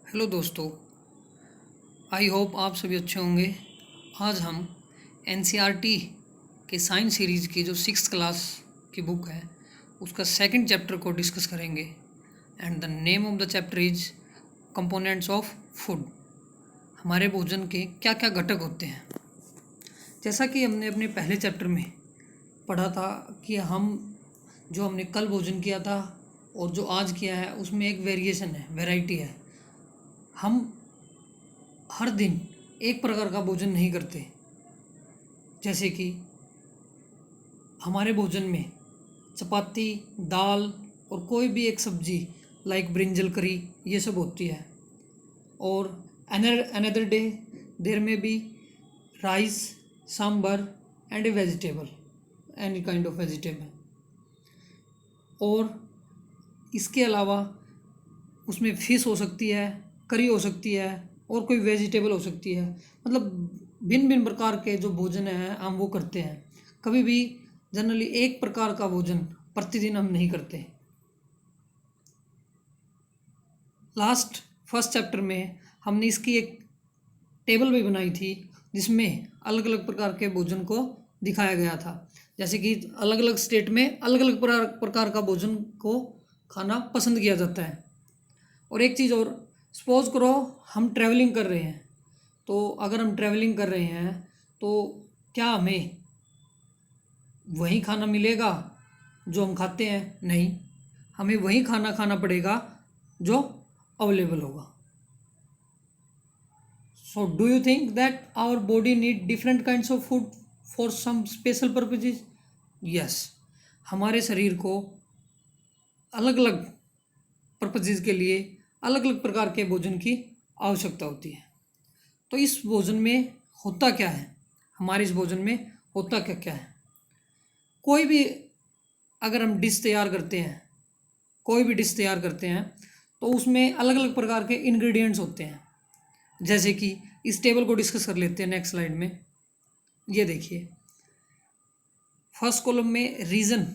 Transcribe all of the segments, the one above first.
Hello दोस्तों, I hope आप सभी अच्छे होंगे। आज हम एनसीईआरटी के साइंस सीरीज़ की जो 6th क्लास की बुक है उसका सेकंड चैप्टर को डिस्कस करेंगे। And the name of the chapter is components of food. हमारे भोजन के क्या क्या घटक होते हैं। जैसा कि हमने अपने पहले चैप्टर में पढ़ा था कि हमने कल भोजन किया था और जो आज किया है उसमें एक वेरिएशन है, वैरायटी है। हम हर दिन एक प्रकार का भोजन नहीं करते। जैसे कि हमारे भोजन में चपाती, दाल और कोई भी एक सब्जी लाइक ब्रिंजल करी ये सब होती है। और another day there may be rice, sambar and a vegetable, any kind of vegetable. और इसके अलावा उसमें फिश हो सकती है, करी हो सकती है और कोई वेजिटेबल हो सकती है। मतलब भिन्न भिन्न प्रकार के जो भोजन हैं हम वो करते हैं। कभी भी जनरली एक प्रकार का भोजन प्रतिदिन हम नहीं करते। फर्स्ट चैप्टर में हमने इसकी एक टेबल भी बनाई थी जिसमें अलग अलग प्रकार के भोजन को दिखाया गया था। जैसे कि अलग अलग स्टेट में अलग अलग प्रकार का भोजन को खाना पसंद किया जाता है। और एक चीज़ और, सपोज़ करो हम ट्रैवलिंग कर रहे हैं, तो अगर हम ट्रैवलिंग कर रहे हैं तो क्या हमें वही खाना मिलेगा जो हम खाते हैं? नहीं, हमें वही खाना खाना पड़ेगा जो अवेलेबल होगा। So do you think that our body need different kinds of food for some special purposes? Yes, हमारे शरीर को अलग अलग पर्पजेज के लिए अलग अलग प्रकार के भोजन की आवश्यकता होती है। तो इस भोजन में होता क्या है, हमारे इस भोजन में होता क्या क्या है? कोई भी अगर हम डिश तैयार करते हैं, कोई भी डिश तैयार करते हैं तो उसमें अलग अलग प्रकार के इंग्रेडिएंट्स होते हैं। जैसे कि इस टेबल को डिस्कस कर लेते हैं नेक्स्ट स्लाइड में। ये देखिए, फर्स्ट कॉलम में रीजन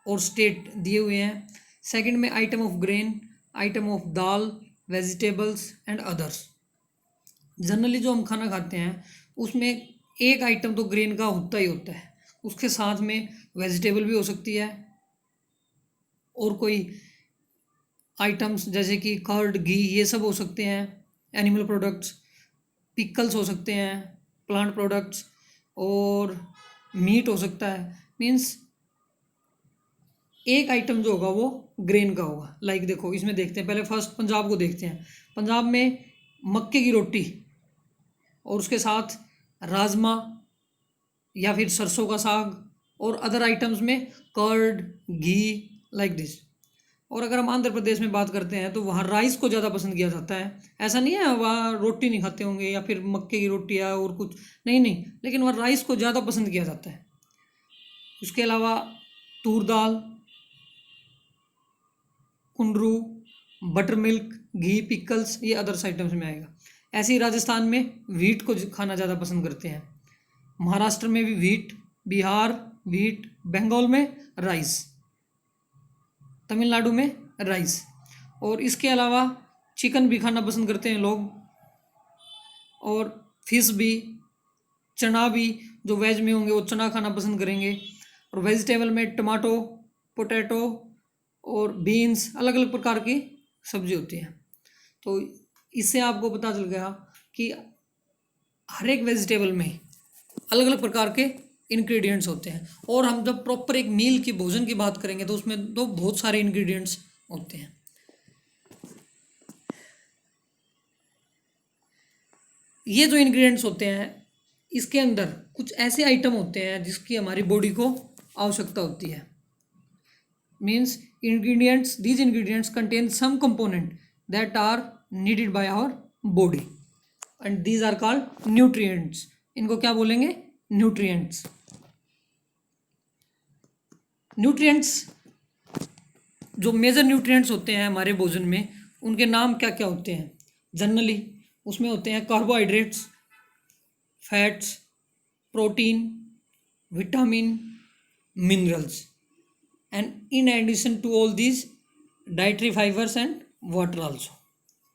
और स्टेट दिए हुए हैं। सेकंड में item of grain, item of dal, vegetables and others. Generally जो हम खाना खाते हैं उसमें एक आइटम तो ग्रेन का होता ही होता है, उसके साथ में वेजिटेबल भी हो सकती है और कोई आइटम्स जैसे कि कर्ड, घी ये सब हो सकते हैं। एनिमल प्रोडक्ट्स, पिकल्स हो सकते हैं, प्लांट प्रोडक्ट्स और मीट हो सकता है। मीन्स एक आइटम जो होगा वो ग्रेन का होगा। लाइक देखो, इसमें देखते हैं, पहले फर्स्ट पंजाब को देखते हैं। पंजाब में मक्के की रोटी और उसके साथ राजमा या फिर सरसों का साग और अदर आइटम्स में कर्ड, घी, लाइक दिस। और अगर हम आंध्र प्रदेश में बात करते हैं तो वहाँ राइस को ज़्यादा पसंद किया जाता है। ऐसा नहीं है वहाँ रोटी नहीं खाते होंगे या फिर मक्के की रोटी या और कुछ, नहीं नहीं, लेकिन वहाँ राइस को ज़्यादा पसंद किया जाता है। उसके अलावा तूर दाल, कुंडरू, बटर मिल्क, घी, पिकल्स ये अदर्स आइटम्स में आएगा। ऐसे ही राजस्थान में व्हीट को खाना ज़्यादा पसंद करते हैं। महाराष्ट्र में भी व्हीट, बिहार व्हीट, बंगाल में राइस, तमिलनाडु में राइस। और इसके अलावा चिकन भी खाना पसंद करते हैं लोग, और फिश भी, चना भी, जो वेज में होंगे वो चना खाना पसंद करेंगे। और वेजिटेबल में टमाटो, पोटैटो और बीन्स, अलग अलग प्रकार की सब्जी होती है। तो इससे आपको पता चल गया कि हर एक वेजिटेबल में अलग अलग प्रकार के इंग्रेडिएंट्स होते हैं। और हम जब प्रॉपर एक मील की भोजन की बात करेंगे तो उसमें तो बहुत सारे इंग्रेडिएंट्स होते हैं। ये जो इंग्रेडिएंट्स होते हैं इसके अंदर कुछ ऐसे आइटम होते हैं जिसकी हमारी बॉडी को आवश्यकता होती है। Means these ingredients contain some component that are needed by our body and these are called nutrients। इनको क्या बोलेंगे? न्यूट्रिएंट्स। न्यूट्रिएंट्स जो मेजर न्यूट्रिएंट्स होते हैं हमारे भोजन में, उनके नाम क्या क्या होते हैं? जनरली उसमें होते हैं carbohydrates, fats, protein, vitamin, minerals, and in addition to all these dietary fibers and water also।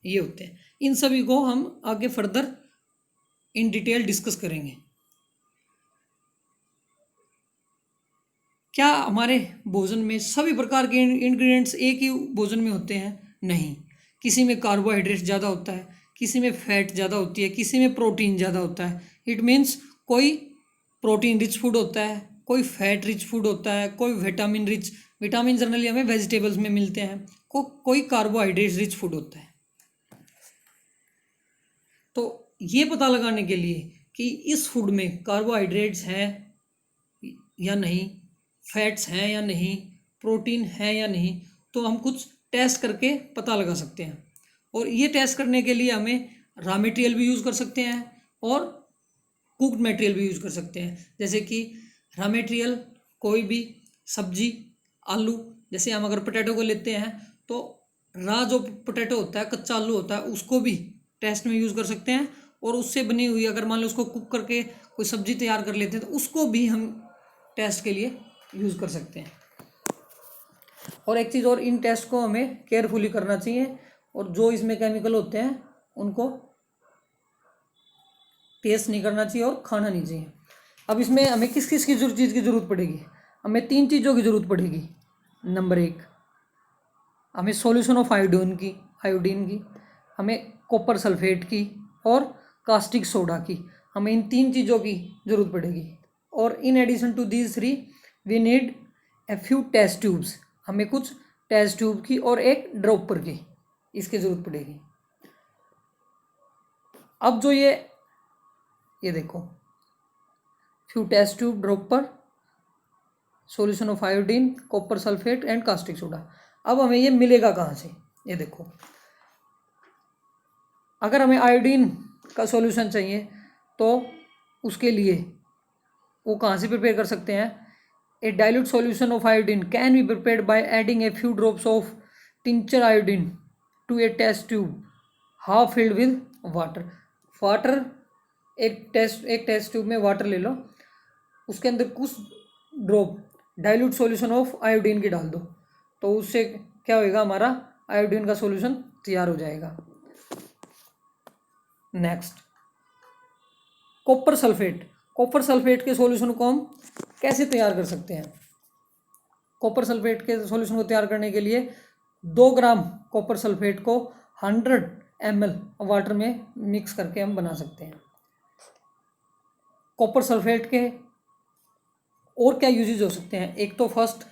ये होते हैं। इन सभी को हम आगे फर्दर इन डिटेल डिस्कस करेंगे। क्या हमारे भोजन में सभी प्रकार के इंग्रेडिएंट्स एक ही भोजन में होते हैं? नहीं। किसी में कार्बोहाइड्रेट ज़्यादा होता है, किसी में फैट ज़्यादा होती है, किसी में प्रोटीन ज़्यादा होता है। इट मीन्स कोई प्रोटीन रिच फूड होता है, कोई फैट रिच फूड होता है, कोई विटामिन रिच, विटामिन जनरली हमें वेजिटेबल्स में मिलते हैं, कोई कार्बोहाइड्रेट रिच फूड होता है। तो ये पता लगाने के लिए कि इस फूड में कार्बोहाइड्रेट्स हैं या नहीं, फैट्स हैं या नहीं, प्रोटीन है या नहीं, तो हम कुछ टेस्ट करके पता लगा सकते हैं। और ये टेस्ट करने के लिए हमें रॉ मटेरियल भी यूज़ कर सकते हैं और कुक्ड मटेरियल भी यूज़ कर सकते हैं। जैसे कि रॉ मटेरियल कोई भी सब्जी, आलू, जैसे हम अगर पोटैटो को लेते हैं तो रॉ जो पोटैटो होता है, कच्चा आलू होता है, उसको भी टेस्ट में यूज़ कर सकते हैं। और उससे बनी हुई अगर मान लो उसको कुक करके कोई सब्जी तैयार कर लेते हैं तो उसको भी हम टेस्ट के लिए यूज़ कर सकते हैं। और एक चीज़ और, इन टेस्ट को हमें केयरफुली करना चाहिए और जो इसमें केमिकल होते हैं उनको टेस्ट नहीं करना चाहिए और खाना नहीं चाहिए। अब इसमें हमें किस किस की चीज़ की ज़रूरत पड़ेगी? हमें 3 चीज़ों की ज़रूरत पड़ेगी। नंबर 1, हमें सॉल्यूशन ऑफ आयोडीन की, हमें कॉपर सल्फेट की और कास्टिक सोडा की। हमें इन 3 चीज़ों की ज़रूरत पड़ेगी। और in addition to these 3 we need a few test tubes. हमें कुछ टेस्ट ट्यूब की और एक ड्रॉपर की इसकी ज़रूरत पड़ेगी। अब जो ये देखो, few test tube, dropper, solution of iodine, copper sulphate and caustic soda. अब हमें ये मिलेगा कहाँ से? ये देखो, अगर हमें आयोडीन का सॉल्यूशन चाहिए तो उसके लिए वो कहाँ से प्रिपेयर कर सकते हैं? A dilute solution of iodine can be prepared by adding a few drops of tincture iodine to a test tube half filled with water. एक टेस्ट ट्यूब में वाटर ले लो, उसके अंदर कुछ drop dilute solution of iodine की डाल दो, तो उससे क्या होएगा? हमारा आयोडीन का सॉल्यूशन तैयार हो जाएगा। नेक्स्ट, कॉपर सल्फेट के सॉल्यूशन को हम कैसे तैयार कर सकते हैं? कॉपर सल्फेट के सॉल्यूशन को तैयार करने के लिए 2 ग्राम कॉपर सल्फेट को 100 ml वाटर में मिक्स करके हम बना सकते हैं। कॉपर सल्फेट के और क्या यूजेज हो सकते हैं? एक तो फर्स्ट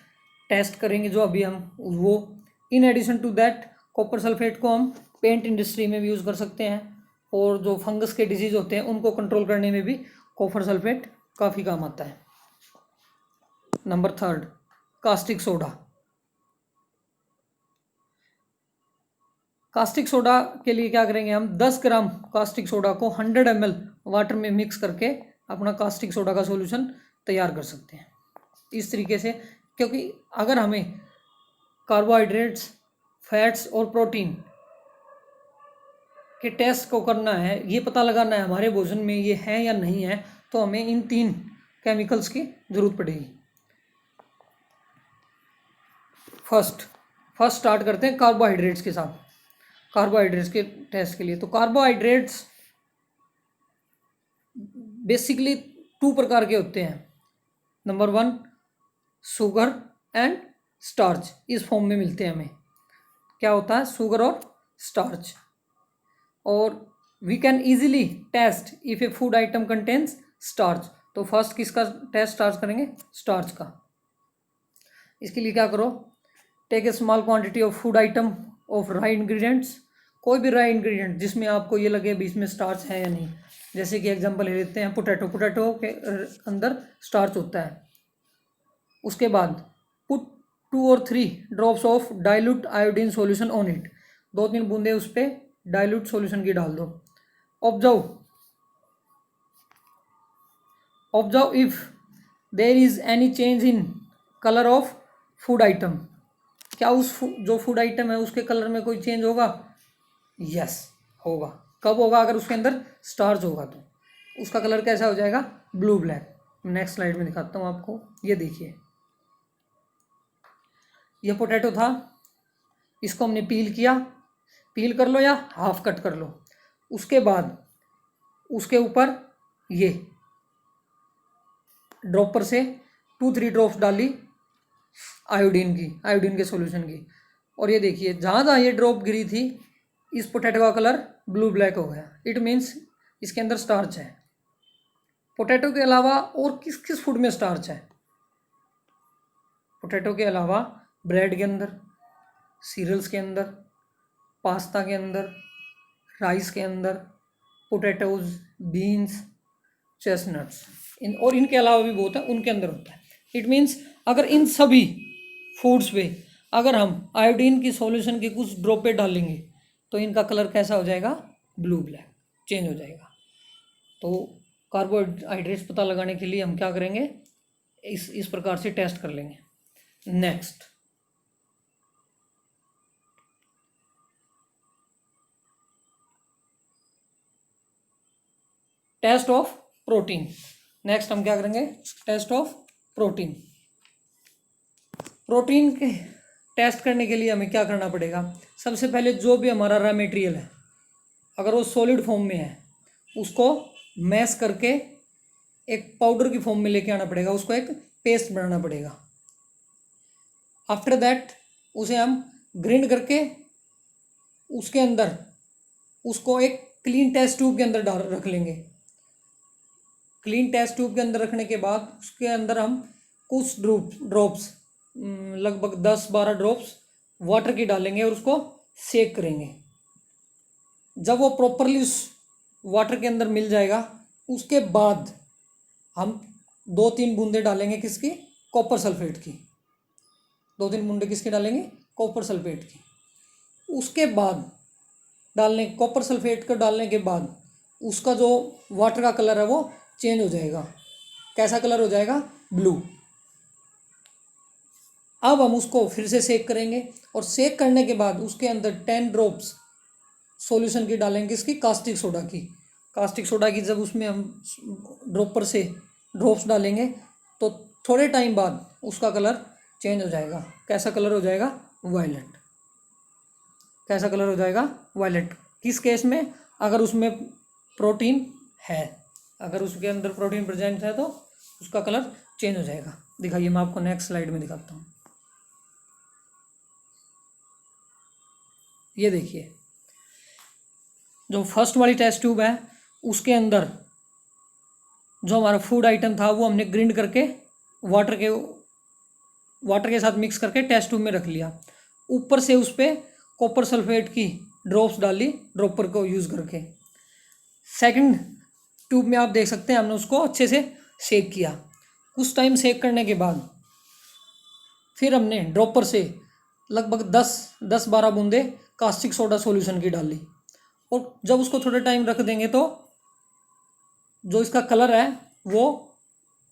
टेस्ट करेंगे जो अभी हम वो। In addition to that, copper sulphate को हम पेंट इंडस्ट्री में भी यूज़ कर सकते हैं और जो फंगस के डिजीज होते हैं उनको कंट्रोल करने में भी कॉपर सल्फेट काफ़ी काम आता है। Number 3, caustic soda. Caustic soda के लिए क्या करेंगे? हम 10 ग्राम कास्टिक सोडा को 100 ml वाटर में मिक्स करके अपना कास्टिक सोडा का सॉल्यूशन तैयार कर सकते हैं इस तरीके से। क्योंकि अगर हमें कार्बोहाइड्रेट्स, फैट्स और प्रोटीन के टेस्ट को करना है, ये पता लगाना है हमारे भोजन में ये है या नहीं है, तो हमें इन 3 केमिकल्स की ज़रूरत पड़ेगी। फर्स्ट स्टार्ट करते हैं कार्बोहाइड्रेट्स के साथ। कार्बोहाइड्रेट्स के टेस्ट के लिए तो कार्बोहाइड्रेट्स बेसिकली 2 प्रकार के होते हैं। नंबर 1, शुगर एंड स्टार्च, इस फॉर्म में मिलते हैं हमें। क्या होता है? शुगर और स्टार्च। और we can easily test if a food item contains starch. तो फर्स्ट किसका टेस्ट स्टार्ट करेंगे? स्टार्च का। इसके लिए क्या करो? Take a small quantity of food item of raw ingredients. कोई भी राई इंग्रेडिएंट जिसमें आपको ये लगे बीच में स्टार्च है या नहीं। जैसे कि एग्जांपल ले लेते हैं पोटैटो के अंदर स्टार्च होता है। उसके बाद पुट 2 और 3 drops of dilute iodine solution on it. 2-3 बूंदे उस पर डाइल्यूट सॉल्यूशन की डाल दो। Observe if there is any change in colour of food item. क्या उस जो फूड आइटम है उसके कलर में कोई चेंज होगा? यस, होगा। कब होगा? अगर उसके अंदर स्टार्च होगा तो उसका कलर कैसा हो जाएगा? Blue black. नेक्स्ट स्लाइड में दिखाता हूँ आपको। ये देखिए, ये पोटैटो था, इसको हमने पील किया। पील कर लो या हाफ कट कर लो। उसके बाद उसके ऊपर ये ड्रॉपर से 2-3 ड्रॉप्स डाली आयोडीन के सॉल्यूशन की, और ये देखिए जहाँ जहाँ ये ड्रॉप गिरी थी इस पोटैटो का कलर ब्लू ब्लैक हो गया। इट मीन्स इसके अंदर स्टार्च है। पोटैटो के अलावा और किस किस फूड में स्टार्च है? पोटैटो के अलावा ब्रेड के अंदर, सीरियल्स के अंदर, पास्ता के अंदर, राइस के अंदर, पोटैटोज, बीन्स, चेस्टनट्स, इनके अलावा भी बहुत है, उनके अंदर होता है। इट मीन्स अगर इन सभी फूड्स पे अगर हम आयोडीन की सॉल्यूशन की कुछ ड्रॉपें डालेंगे तो इनका कलर कैसा हो जाएगा? ब्लू ब्लैक चेंज हो जाएगा। तो कार्बोहाइड्रेट्स पता लगाने के लिए हम क्या करेंगे? इस प्रकार से टेस्ट कर लेंगे। Next, test of protein. Next हम क्या करेंगे? Test of protein. प्रोटीन के टेस्ट करने के लिए हमें क्या करना पड़ेगा? सबसे पहले जो भी हमारा रॉ मटेरियल है अगर वो सॉलिड फॉर्म में है उसको मैश करके एक पाउडर की फॉर्म में लेके आना पड़ेगा, उसको एक पेस्ट बनाना पड़ेगा। आफ्टर दैट उसे हम ग्राइंड करके उसके अंदर उसको एक क्लीन टेस्ट ट्यूब के अंदर डाल रख लेंगे। क्लीन टेस्ट ट्यूब के अंदर रखने के बाद उसके अंदर हम कुछ ड्रॉप्स लगभग 10-12 ड्रॉप्स वाटर की डालेंगे और उसको सेक करेंगे। जब वो प्रॉपरली उस वाटर के अंदर मिल जाएगा उसके बाद हम 2-3 बूंदे डालेंगे किसकी? कॉपर सल्फेट की। 2-3 बूंदे किसके डालेंगे? कॉपर सल्फेट की। उसके बाद कॉपर सल्फेट को डालने के बाद उसका जो वाटर का कलर है वो चेंज हो जाएगा। कैसा कलर हो जाएगा? ब्लू। अब हम उसको फिर से सेक करेंगे और सेक करने के बाद उसके अंदर 10 ड्रॉप्स सॉल्यूशन की डालेंगे किसकी? कास्टिक सोडा की। कास्टिक सोडा की जब उसमें हम ड्रॉपर से ड्रॉप्स डालेंगे तो थोड़े टाइम बाद उसका कलर चेंज हो जाएगा। कैसा कलर हो जाएगा? वायलेट। कैसा कलर हो जाएगा? वायलेट। किस केस में? अगर उसमें प्रोटीन है, अगर उसके अंदर प्रोटीन प्रेजेंट है तो उसका कलर चेंज हो जाएगा। दिखाइए, मैं आपको नेक्स्ट स्लाइड में दिखाता हूँ। ये देखिए, जो फर्स्ट वाली टेस्ट ट्यूब है उसके अंदर जो हमारा फूड आइटम था वो हमने ग्राइंड करके वाटर के साथ मिक्स करके टेस्ट ट्यूब में रख लिया। ऊपर से उस पर कॉपर सल्फेट की ड्रॉप्स डाली ड्रॉपर को यूज़ करके। सेकंड ट्यूब में आप देख सकते हैं हमने उसको अच्छे से सेक किया। कुछ टाइम सेक करने के बाद फिर हमने ड्रॉपर से लगभग 10-12 बूंदे कास्टिक सोडा सॉल्यूशन की डाली और जब उसको थोड़ा टाइम रख देंगे तो जो इसका कलर है वो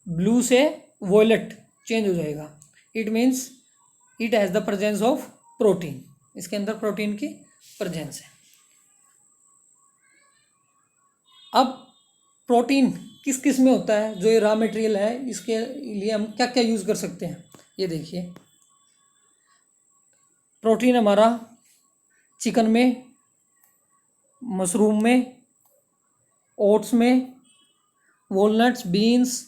ब्लू से वॉयलेट चेंज हो जाएगा। It means it has the presence of protein. इसके अंदर प्रोटीन की प्रेजेंस है। अब प्रोटीन किस किस में होता है? जो ये रॉ मटेरियल है इसके लिए हम क्या क्या यूज़ कर सकते हैं? ये देखिए, प्रोटीन हमारा चिकन में, मशरूम में, ओट्स में, walnuts, beans,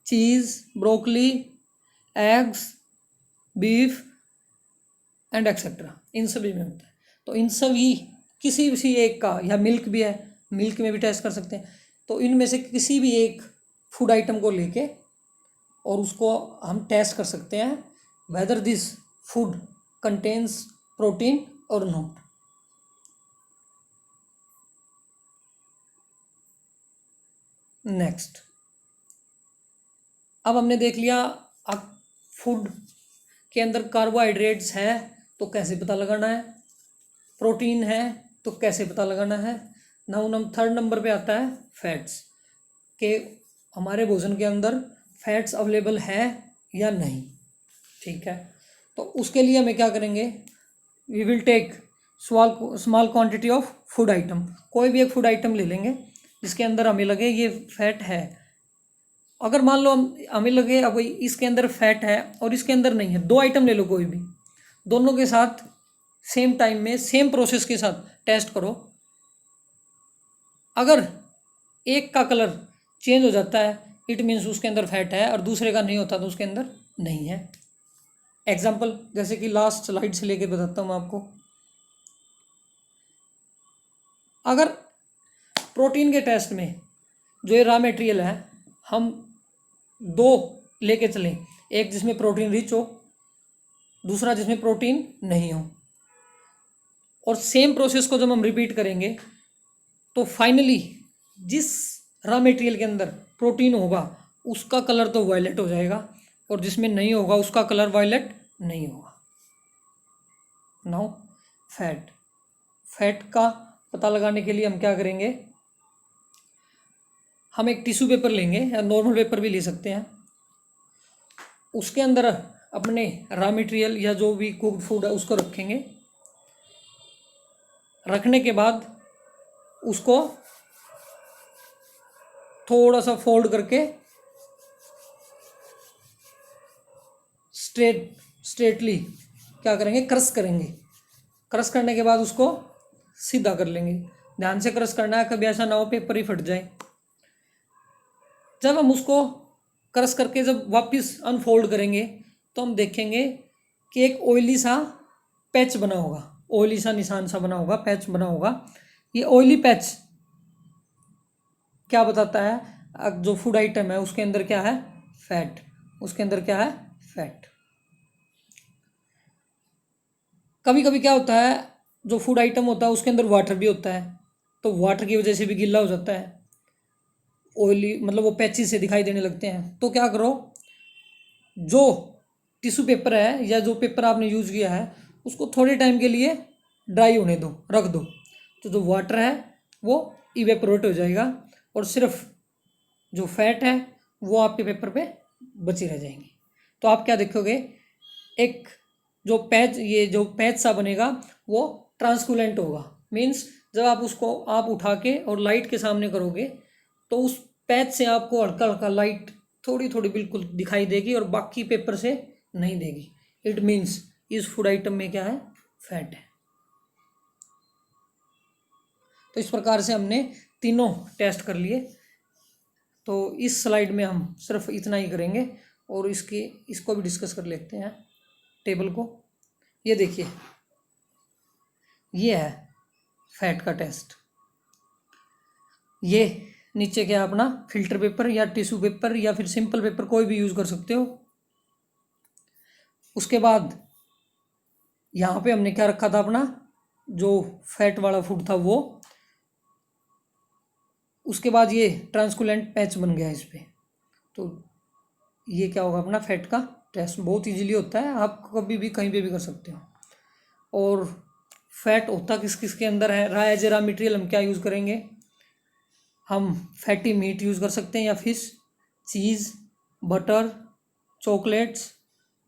cheese, broccoli, eggs, beef and etcetera, इन सभी में होता है। तो इन सभी किसी भी एक का, या मिल्क भी है, मिल्क में भी टेस्ट कर सकते हैं। तो इनमें से किसी भी एक फूड आइटम को लेके और उसको हम टेस्ट कर सकते हैं whether this food contains protein और नॉट। नेक्स्ट, अब हमने देख लिया अब फूड के अंदर कार्बोहाइड्रेट्स है तो कैसे पता लगाना है, प्रोटीन है तो कैसे पता लगाना है। नाउ थर्ड नंबर पे आता है फैट्स, के हमारे भोजन के अंदर फैट्स अवेलेबल है या नहीं। ठीक है, तो उसके लिए हमें क्या करेंगे? We will take small quantity of food item. कोई भी एक फूड आइटम ले लेंगे जिसके अंदर हमें लगे ये फैट है। अगर मान लो हमें लगे अब इसके अंदर फैट है और इसके अंदर नहीं है, 2 आइटम ले लो कोई भी, दोनों के साथ सेम टाइम में सेम प्रोसेस के साथ टेस्ट करो। अगर एक का कलर चेंज हो जाता है इट मीन्स उसके अंदर फैट है, और दूसरे का नहीं होता तो उसके अंदर नहीं है। एग्जाम्पल जैसे कि लास्ट स्लाइड से लेके बताता हूँ आपको। अगर प्रोटीन के टेस्ट में जो ये रॉ मटेरियल है हम दो लेके चलें, एक जिसमें प्रोटीन रिच हो, दूसरा जिसमें प्रोटीन नहीं हो, और सेम प्रोसेस को जब हम रिपीट करेंगे तो फाइनली जिस रॉ मटेरियल के अंदर प्रोटीन होगा उसका कलर तो वायलेट हो जाएगा, और जिसमें नहीं होगा उसका कलर वायलेट नहीं होगा। नाउ फैट, फैट का पता लगाने के लिए हम क्या करेंगे, हम एक टिश्यू पेपर लेंगे या नॉर्मल पेपर भी ले सकते हैं, उसके अंदर अपने रॉ मटेरियल या जो भी कुक्ड फूड है उसको रखेंगे। रखने के बाद उसको थोड़ा सा फोल्ड करके स्ट्रेटली क्या करेंगे, क्रश करेंगे। क्रश करने के बाद उसको सीधा कर लेंगे। ध्यान से क्रश करना है, कभी ऐसा ना हो पेपर ही फट जाए। जब हम उसको क्रश करके जब वापस अनफोल्ड करेंगे तो हम देखेंगे कि एक ऑयली सा पैच बना होगा, ऑयली सा निशान सा बना होगा, पैच बना होगा। ये ऑयली पैच क्या बताता है, जो फूड आइटम है उसके अंदर क्या है, फैट। उसके अंदर क्या है, फैट। कभी कभी क्या होता है, जो फूड आइटम होता है उसके अंदर वाटर भी होता है, तो वाटर की वजह से भी गीला हो जाता है, ऑयली मतलब वो पैची से दिखाई देने लगते हैं। तो क्या करो, जो टिश्यू पेपर है या जो पेपर आपने यूज़ किया है उसको थोड़े टाइम के लिए ड्राई होने दो, रख दो, तो जो वाटर है वो इवेपोरेट हो जाएगा, और सिर्फ जो फैट है वो आपके पेपर पे बची रह जाएंगी। तो आप क्या देखोगे, एक जो पैच, ये जो पैच सा बनेगा वो ट्रांसकुलेंट होगा। मीन्स जब आप उसको आप उठा के और लाइट के सामने करोगे तो उस पैच से आपको हल्का हल्का लाइट थोड़ी थोड़ी बिल्कुल दिखाई देगी, और बाकी पेपर से नहीं देगी। इट मीन्स इस फूड आइटम में क्या है, फैट है। तो इस प्रकार से हमने तीनों टेस्ट कर लिए। तो इस स्लाइड में हम सिर्फ इतना ही करेंगे, और इसको भी डिस्कस कर लेते हैं टेबल को। ये देखिए, ये है फैट का टेस्ट। ये नीचे क्या अपना फिल्टर पेपर या टिश्यू पेपर या फिर सिंपल पेपर कोई भी यूज़ कर सकते हो। उसके बाद यहाँ पे हमने क्या रखा था, अपना जो फैट वाला फूड था वो। उसके बाद ये ट्रांसकुलेंट पैच बन गया इस पर। तो ये क्या होगा, अपना फैट का टेस्ट बहुत इजीली होता है, आप कभी भी कहीं पे भी कर सकते हो। और फैट होता किस किस के अंदर है, raw as a raw material हम क्या यूज़ करेंगे, हम फैटी मीट यूज़ कर सकते हैं, या fish, cheese, butter, chocolates,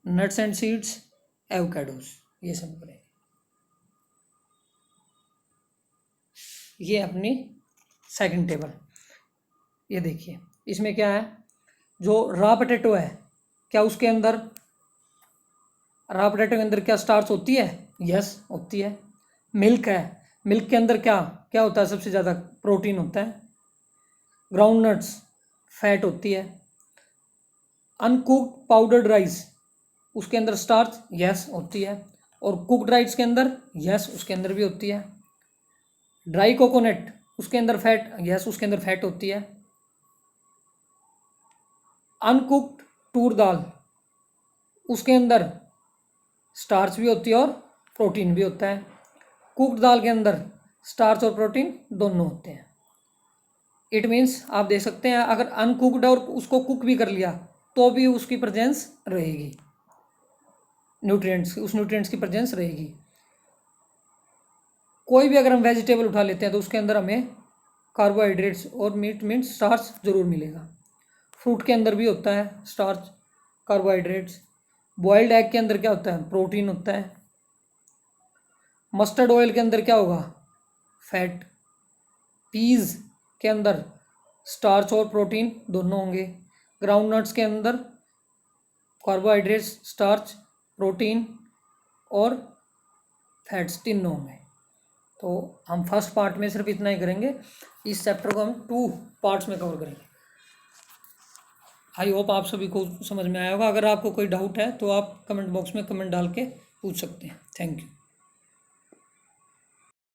nuts and seeds, avocados, ये सब करेंगे। ये अपनी सेकंड टेबल। ये देखिए, इसमें क्या है, जो रॉ पोटैटो है, क्या उसके अंदर, रॉ पोटैटो के अंदर क्या स्टार्च होती है, यस होती है। मिल्क है, मिल्क के अंदर क्या क्या होता है, सबसे ज़्यादा प्रोटीन होता है। ग्राउंड नट्स, फैट होती है। अनकुक्ड पाउडर्ड राइस, उसके अंदर स्टार्च, यस होती है। और कुक्ड राइस के अंदर, यस उसके अंदर भी होती है। ड्राई कोकोनट, उसके अंदर फैट, यस उसके अंदर फैट होती है। अनकुक्ड तूर दाल, उसके अंदर स्टार्च भी होती है और प्रोटीन भी होता है। कुक्ड दाल के अंदर स्टार्च और प्रोटीन दोनों होते हैं। इट मीन्स आप देख सकते हैं, अगर अनकुक्ड और उसको कुक भी कर लिया तो भी उसकी प्रेजेंस रहेगी, न्यूट्रिएंट्स, उस न्यूट्रिएंट्स की प्रेजेंस रहेगी। कोई भी अगर हम वेजिटेबल उठा लेते हैं तो उसके अंदर हमें कार्बोहाइड्रेट्स और मीट मीन्स स्टार्च जरूर मिलेगा। फ्रूट के अंदर भी होता है स्टार्च, कार्बोहाइड्रेट्स। बॉइल्ड एग के अंदर क्या होता है, प्रोटीन होता है। मस्टर्ड ऑयल के अंदर क्या होगा, फैट। पीज के अंदर स्टार्च और प्रोटीन दोनों होंगे। ग्राउंड नट्स के अंदर कार्बोहाइड्रेट्स, स्टार्च, प्रोटीन और फैट्स तीनों में। तो हम फर्स्ट पार्ट में सिर्फ इतना ही करेंगे, इस चैप्टर को हम 2 पार्ट्स में कवर करेंगे। आई होप आप सभी को समझ में आया होगा। अगर आपको कोई डाउट है तो आप कमेंट बॉक्स में कमेंट डाल के पूछ सकते हैं। Thank you.